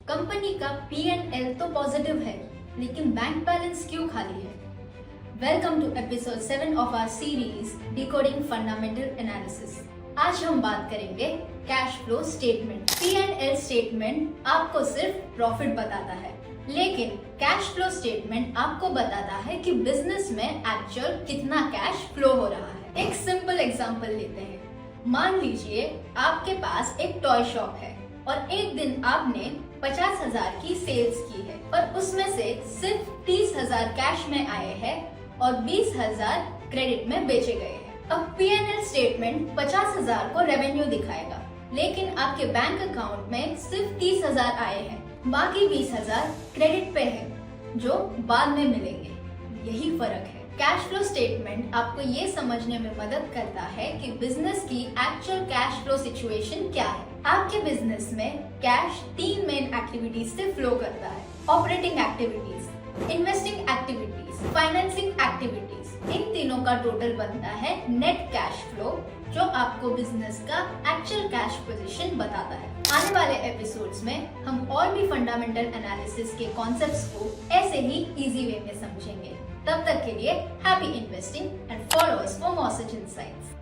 Company का P&L तो positive है, लेकिन बैंक बैलेंस क्यों खाली है? Welcome to episode 7 of our series decoding fundamental analysis. आज हम बात करेंगे cash flow statement. P&L statement आपको सिर्फ प्रॉफिट बताता है, लेकिन कैश फ्लो स्टेटमेंट आपको बताता है कि बिजनेस में एक्चुअल कितना कैश फ्लो हो रहा है। एक सिंपल एग्जांपल लेते हैं। मान लीजिए आपके पास एक टॉय शॉप है और एक दिन आपने 50,000 की सेल्स की है और उसमें से सिर्फ 30,000 कैश में आए हैं और 20,000 क्रेडिट में बेचे गए हैं। अब P&L स्टेटमेंट 50,000 को रेवेन्यू दिखाएगा, लेकिन आपके बैंक अकाउंट में सिर्फ 30,000 आए हैं, बाकी 20,000 क्रेडिट पे है जो बाद में मिलेंगे। यही फर्क है। कैश फ्लो स्टेटमेंट आपको ये समझने में मदद करता है कि बिजनेस की एक्चुअल कैश फ्लो सिचुएशन क्या है। आपके बिजनेस में कैश 3 मेन एक्टिविटीज से फ्लो करता है: operating activities, investing activities, financing activities. इन तीनों का टोटल बनता है नेट कैश फ्लो, जो आपको बिजनेस का एक्चुअल कैश पोजीशन बताता है। आने वाले एपिसोड्स में हम और भी फंडामेंटल एनालिसिस के कॉन्सेप्ट्स को ऐसे ही इजी वे में समझेंगे। तब तक के लिए happy investing and follow us for more such insights.